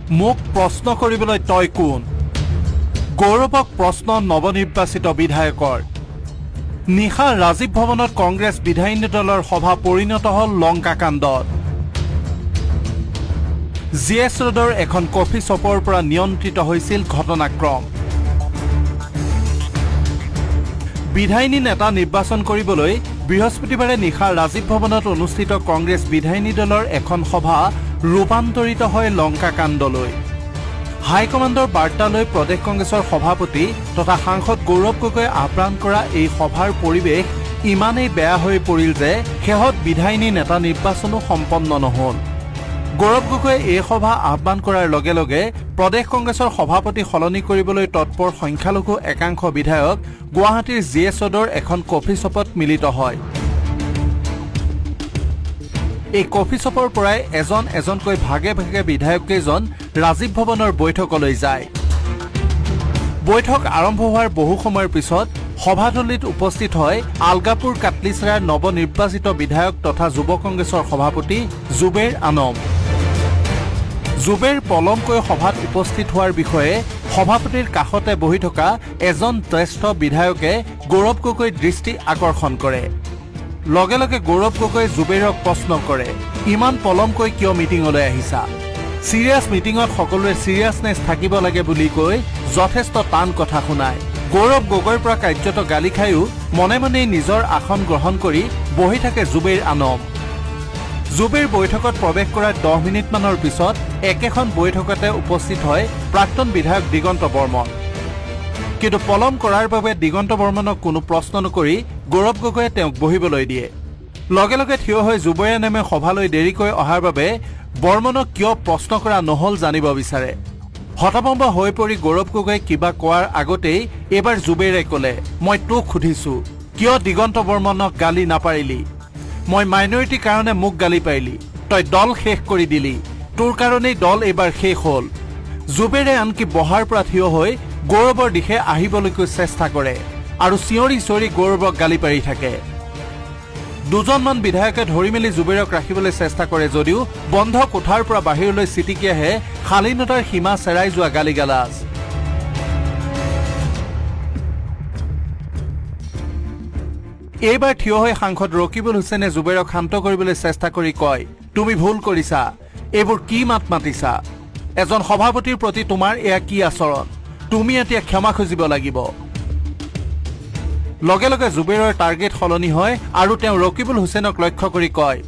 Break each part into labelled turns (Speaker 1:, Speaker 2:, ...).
Speaker 1: মোক প্ৰশ্ন কৰিবলৈ তই কোন? গৌৰৱক প্ৰশ্ন নৱনিৰ্বাচিত বিধায়কৰ। নিশা ৰাজীৱ ভৱনত কংগ্ৰেছ বিধায়িনী দলৰ সভা পৰিণত হল লংকাকাণ্ডত। জিএছ ৰোডৰ এখন কফি শ্বপৰ পৰা নিয়ন্ত্ৰিত হৈছিল ঘটনাক্ৰম। বিধায়িনী নেতা নিৰ্বাচন কৰিবলৈ বৃহস্পতিবাৰে নিশা ৰাজীৱ ভৱনত অনুষ্ঠিত কংগ্ৰেছ বিধায়িনী দলৰ এখন সভা ৰূপান্তৰিত হয় লংকাকাণ্ডলৈ। হাইকমাণ্ডৰ বাৰ্তালৈ প্ৰদেশ কংগ্ৰেছৰ সভাপতি তথা সাংসদ গৌৰৱ গগৈয়ে আহ্বান কৰা এই সভাৰ পৰিৱেশ ইমানেই বেয়া হৈ পৰিল যে শেহত বিধায়িনী নেতা নিৰ্বাচনো সম্পন্ন নহল। গৌৰৱ গগৈয়ে এই সভা আহ্বান কৰাৰ লগে লগে প্ৰদেশ কংগ্ৰেছৰ সভাপতি সলনি কৰিবলৈ তৎপৰ সংখ্যালঘু একাংশ বিধায়ক গুৱাহাটীৰ জিএছ ৰোডৰ এখন কফি শ্বপত মিলিত হয়। এই কফি শ্বপৰ পৰাই এজন এজনকৈ ভাগে ভাগে বিধায়ককেইজন ৰাজীৱ ভৱনৰ বৈঠকলৈ যায়। বৈঠক আৰম্ভ হোৱাৰ বহু সময়ৰ পিছত সভাথলীত উপস্থিত হয় আলগাপুৰ কাটলিচৰাৰ নৱনিৰ্বাচিত বিধায়ক তথা যুৱ কংগ্ৰেছৰ সভাপতি জুবেৰ আনম। জুবেৰ পলমকৈ সভাত উপস্থিত হোৱাৰ বিষয়ে সভাপতিৰ কাষতে বহি থকা এজন জ্যেষ্ঠ বিধায়কে গৌৰৱ গগৈৰ দৃষ্টি আকৰ্ষণ কৰে। লগে লগে গৌৰৱ গগৈয়ে জুবেৰক প্ৰশ্ন কৰে, ইমান পলমকৈ কিয় মিটিঙলৈ আহিছা? চিৰিয়াছ মিটিঙত সকলোৱে চিৰিয়াছনেছ থাকিব লাগে বুলি কৈ যথেষ্ট টান কথা শুনায়। গৌৰৱ গগৈৰ পৰা কাৰ্যত গালি খায়ো মনে মনেই নিজৰ আসন গ্ৰহণ কৰি বহি থাকে জুবেৰ আনম। জুবেৰ বৈঠকত প্ৰৱেশ কৰাৰ 10 মিনিটমানৰ পিছত একেখন বৈঠকতে উপস্থিত হয় প্ৰাক্তন বিধায়ক দিগন্ত বৰ্মন। কিন্তু পলম কৰাৰ বাবে দিগন্ত বৰ্মনক কোনো প্ৰশ্ন নকৰি গৌৰৱ গগৈয়ে তেওঁক বহিবলৈ দিয়ে। লগে লগে থিয় হৈ জুবেৰ আনমে সভালৈ দেৰিকৈ অহাৰ বাবে বৰ্মনক কিয় প্ৰশ্ন কৰা নহল জানিব বিচাৰে। হতভম্ব হৈ পৰি গৌৰৱ গগৈয়ে কিবা কোৱাৰ আগতেই এইবাৰ জুবেৰে ক'লে, মই তোক সুধিছো কিয় দিগন্ত বৰ্মনক গালি নাপাৰিলি? মই মাইনৰিটিৰ কাৰণে মোক গালি পাৰিলি, তই দল শেষ কৰি দিলি, তোৰ কাৰণেই দল এইবাৰ শেষ হ'ল। জুবেৰে আনকি বহাৰ পৰা থিয় হৈ গৌৰৱৰ দিশে আহিবলৈকৈ চেষ্টা কৰে আৰু চিঞৰি চিঞৰি গৌৰৱক গালি পাৰি থাকে। দুজনমান বিধায়কে ধৰি মেলি জুবেৰক ৰাখিবলৈ চেষ্টা কৰে যদিও বন্ধ কোঠাৰ পৰা বাহিৰলৈ ছিটিকি আহে শালীনতাৰ সীমা চেৰাই যোৱা গালিগালাজ। এইবাৰ থিয় হৈ সাংসদ ৰকিবুল হুছেইনে জুবেৰক শান্ত কৰিবলৈ চেষ্টা কৰি কয়, তুমি ভুল কৰিছা, এইবোৰ কি মাত মাতিছা? এজন সভাপতিৰ প্ৰতি তোমাৰ এয়া কি আচৰণ? তুমি এতিয়া ক্ষমা খুজিব লাগিব। লগে লগে জুবেৰৰ টাৰ্গেট সলনি হয় আৰু তেওঁ ৰকিবুল হুছেইনক লক্ষ্য কৰি কয়,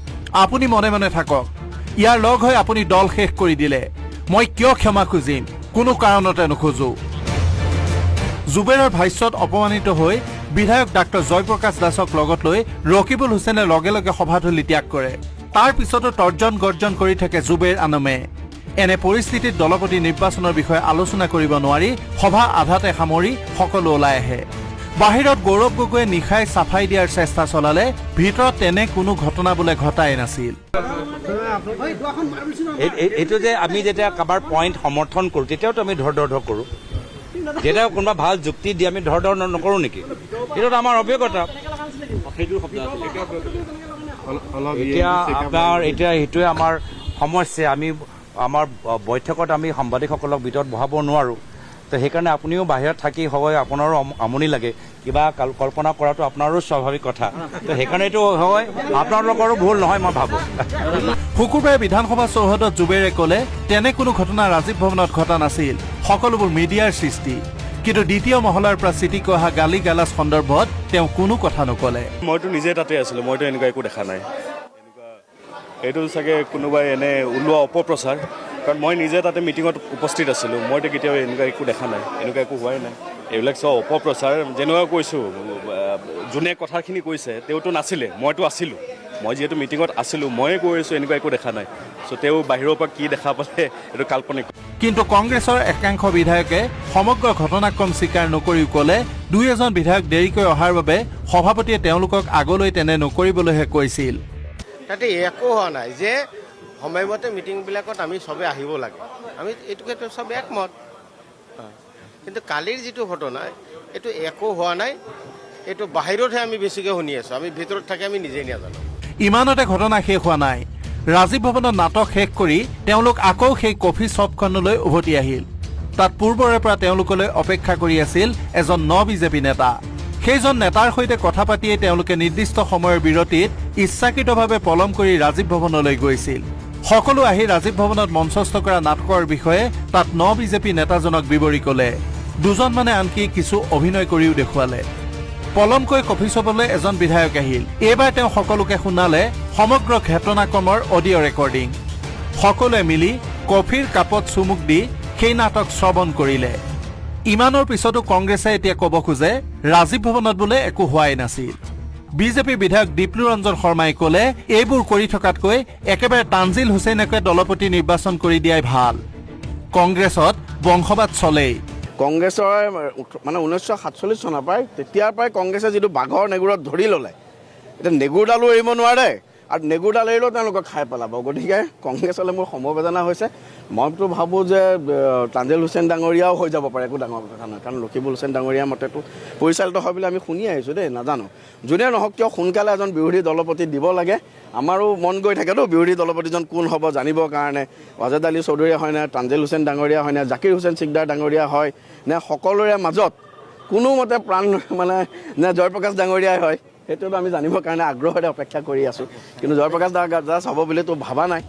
Speaker 1: আপুনি মনে মনে থাকক, ইয়াৰ লগ হৈ আপুনি দল শেষ কৰি দিলে, মই কিয় ক্ষমা খুজিম? কোনো কাৰণতে নোখোজো। জুবেৰৰ ভাষ্যত অপমানিত হৈ বিধায়ক ডাক্তৰ জয়প্ৰকাশ দাসক লগত লৈ ৰকিবুল হুছেইনে লগে লগে সভাথলী ত্যাগ কৰে। তাৰ পিছতো তৰ্জন গৰ্জন কৰি থাকে জুবেৰ আনমে। এনে পৰিস্থিতিত দলপতি নিৰ্বাচনৰ বিষয়ে আলোচনা কৰিব নোৱাৰি সভা আধাতে সামৰি সকলো ওলাই আহে। বাহিৰত গৌৰৱ গগৈয়ে নিশাই চাফাই দিয়াৰ চেষ্টা চলালে ভিতৰত তেনে কোনো ঘটনা বোলে ঘটাই নাছিল।
Speaker 2: এইটো যে আমি যেতিয়া কাৰোবাৰ পইণ্ট সমৰ্থন কৰোঁ তেতিয়াওতো আমি ধৰ কৰোঁ, যেতিয়া কোনোবা ভাল যুক্তি দি আমি ধৰ নকৰোঁ নেকি? এইটোতো আমাৰ অভিজ্ঞতা। এতিয়া আপোনাৰ সেইটোৱে আমাৰ সমস্যা। আমি আমাৰ বৈঠকত আমি সাংবাদিকসকলক ভিতৰত বহাব নোৱাৰোঁ, তো সেইকাৰণে আপুনিও বাহিৰত থাকি হয় আপোনাৰো আমনি লাগে, কিবা কল্পনা কৰাটো আপোনাৰো স্বাভাৱিক কথা, তো সেইকাৰণে এইটো হয় আপোনালোকৰো ভুল নহয় মই ভাবোঁ।
Speaker 1: শুকুৰবাৰে বিধানসভা চৌহদত জুবেৰে ক'লে তেনে কোনো ঘটনা ৰাজীৱ ভৱনত ঘটা নাছিল, সকলোবোৰ মিডিয়াৰ সৃষ্টি। কিন্তু দ্বিতীয় মহলাৰ পৰা ছিটিকি অহা গালি গালাজ সন্দৰ্ভত তেওঁ কোনো কথা নকলে।
Speaker 3: মইতো নিজে তাতে আছিলো, মইতো এনেকুৱা একো দেখা নাই। এইটো চাগে কোনোবাই এনে ওলোৱা অপপ্ৰচাৰ, কাৰণ মই নিজে তাতে মিটিঙত উপস্থিত আছিলোঁ, মইতো কেতিয়াও এনেকুৱা একো দেখা নাই, এনেকুৱা একো হোৱাই নাই। এইবিলাক চব অপপ্ৰচাৰ। যেনেকুৱা কৈছোঁ, যোনে কথাখিনি কৈছে তেওঁতো নাছিলে, মইতো আছিলোঁ। মই যিহেতু মিটিঙত আছিলোঁ, ময়ে কৈ আছোঁ এনেকুৱা একো দেখা নাই। চ' তেওঁ বাহিৰৰ পৰা কি দেখা পালে এইটো কাল্পনিক।
Speaker 1: কিন্তু কংগ্ৰেছৰ একাংশ বিধায়কে সমগ্ৰ ঘটনাক্ৰম স্বীকাৰ নকৰিও ক'লে দুই এজন বিধায়ক দেৰিকৈ অহাৰ বাবে সভাপতিয়ে তেওঁলোকক আগলৈ তেনে নকৰিবলৈহে কৈছিল।
Speaker 4: তাতে একো হোৱা নাই যে সময়মতে মিটিংবিলাকত আমি চবে আহিব লাগে, আমি এইটোকে চবে একমত। কিন্তু কালিৰ যিটো ঘটনা এইটো একো হোৱা নাই, এইটো বাহিৰতহে আমি বেছিকৈ শুনি আছোঁ, আমি ভিতৰত থাকি আমি নিজেই নাজানো।
Speaker 1: ইমানতে ঘটনা শেষ হোৱা নাই। ৰাজীৱ ভৱনত নাটক শেষ কৰি তেওঁলোক আকৌ সেই কফি শ্বপখনলৈ উভতি আহিল। তাত পূৰ্বৰে পৰা তেওঁলোকলৈ অপেক্ষা কৰি আছিল এজন বিজেপি নেতা। সেইজন নেতাৰ সৈতে কথা পাতিয়েই তেওঁলোকে নিৰ্দিষ্ট সময়ৰ বিৰতিত ইচ্ছাকৃতভাৱে পলম কৰি ৰাজীৱ ভৱনলৈ গৈছিল। সকলো আহি ৰাজীৱ ভৱনত মঞ্চস্থ কৰা নাটকৰ বিষয়ে তাত বিজেপি নেতাজনক বিৱৰি ক'লে। দুজনমানে আনকি কিছু অভিনয় কৰিও দেখুৱালে। পলমকৈ কফি শ্বপলৈ এজন বিধায়ক আহিল। এইবাৰ তেওঁ সকলোকে শুনালে সমগ্ৰ ঘটনাক্ৰমৰ অডিঅ' ৰেকৰ্ডিং। সকলোৱে মিলি কফিৰ কাপত চুমুক দি সেই নাটক শ্ৰৱণ কৰিলে। ইমানৰ পিছতো কংগ্ৰেছে এতিয়া ক'ব খোজে ৰাজীৱ ভৱনত বোলে একো হোৱাই নাছিল। বিজেপি বিধায়ক দীপ্লু ৰঞ্জন শৰ্মাই ক'লে এইবোৰ কৰি থকাতকৈ একেবাৰে তানজিল হুছেইনকে দলপতি নিৰ্বাচন কৰি দিয়াই ভাল। কংগ্ৰেছত বংশবাদ চলেই।
Speaker 5: কংগ্ৰেছৰ মানে 1947 চনৰ পৰাই তেতিয়াৰ পৰাই কংগ্ৰেছে যিটো বাঘৰ নেগুৰত ধৰি ল'লে, এতিয়া নেগুৰডালো এৰিব নোৱাৰে আৰু নেগুৰডাল এৰিলেও তেওঁলোকক খাই পেলাব। গতিকে কংগ্ৰেছলৈ মোৰ সমবেদনা হৈছে। মইতো ভাবোঁ যে তানজিল হুছেইন ডাঙৰীয়াও হৈ যাব পাৰে, একো ডাঙৰ কথা নহয়। কাৰণ ৰকিবুল হুছেইন ডাঙৰীয়াৰ মতেতো পৰিচালিত হয় বুলি আমি শুনি আহিছোঁ দেই, নাজানো। যোনে নহওক কিয় সোনকালে এজন বিৰোধী দলপতি দিব লাগে। আমাৰো মন গৈ থাকেতো বিৰোধী দলপতিজন কোন হ'ব জানিবৰ কাৰণে। ৱাজেদ আলী চৌধুৰীয়ে হয় নে, তানজিল হুছেইন ডাঙৰীয়া হয় নে, জাকিৰ হুছেইন চিকদাৰ ডাঙৰীয়া হয় নে, সকলোৰে মাজত কোনোমতে প্ৰাণ মানে নে জয়প্ৰকাশ ডাঙৰীয়াই হয়, সেইটোতো আমি জানিবৰ কাৰণে আগ্ৰহেৰে অপেক্ষা কৰি আছোঁ। কিন্তু জয়প্ৰকাশ দাস হ'ব বুলিতো ভবা নাই।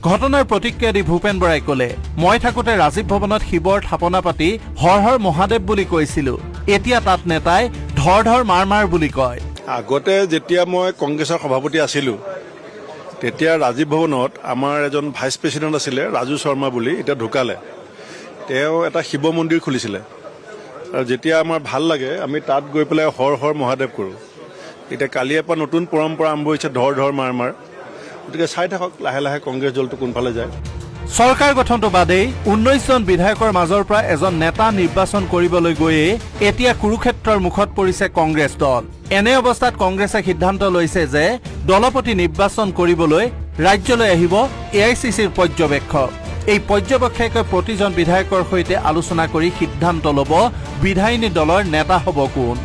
Speaker 1: ঘটনাৰ প্ৰতিক্ৰিয়া দি ভূপেন বৰাই ক'লে, মই থাকোঁতে ৰাজীৱ ভৱনত শিৱৰ থাপনা পাতি হৰ হৰ মহাদেৱ বুলি কৈছিলোঁ। এতিয়া তাত নেতাই ধৰ ধৰ মাৰ মাৰ বুলি কয়।
Speaker 6: আগতে যেতিয়া মই কংগ্ৰেছৰ সভাপতি আছিলোঁ তেতিয়া ৰাজীৱ ভৱনত আমাৰ এজন ভাইচ প্ৰেছিডেণ্ট আছিলে ৰাজু শৰ্মা বুলি, এতিয়া ঢুকালে। তেওঁ এটা শিৱ মন্দিৰ খুলিছিলে আৰু যেতিয়া আমাৰ ভাল লাগে আমি তাত গৈ পেলাই হৰ হৰ মহাদেৱ কৰোঁ। এতিয়া কালিৰ পৰা নতুন পৰম্পৰা আৰম্ভ হৈছে ধৰ ধৰ মাৰ মাৰ। গতিকে চাই থাকক লাহে লাহে কংগ্ৰেছ দলটো কোনফালে যায়।
Speaker 1: চৰকাৰ গঠনটো বাদেই 19জন বিধায়কৰ মাজৰ পৰা এজন নেতা নিৰ্বাচন কৰিবলৈ গৈয়ে এতিয়া কুৰুক্ষেত্ৰৰ মুখত পৰিছে কংগ্ৰেছ দল। এনে অৱস্থাত কংগ্ৰেছে সিদ্ধান্ত লৈছে যে দলপতি নিৰ্বাচন কৰিবলৈ ৰাজ্যলৈ আহিব AICCৰ পৰ্যবেক্ষক। এই পৰ্যবেক্ষকে প্ৰতিজন বিধায়কৰ সৈতে আলোচনা কৰি সিদ্ধান্ত ল'ব বিধায়িনী দলৰ নেতা হ'ব কোন।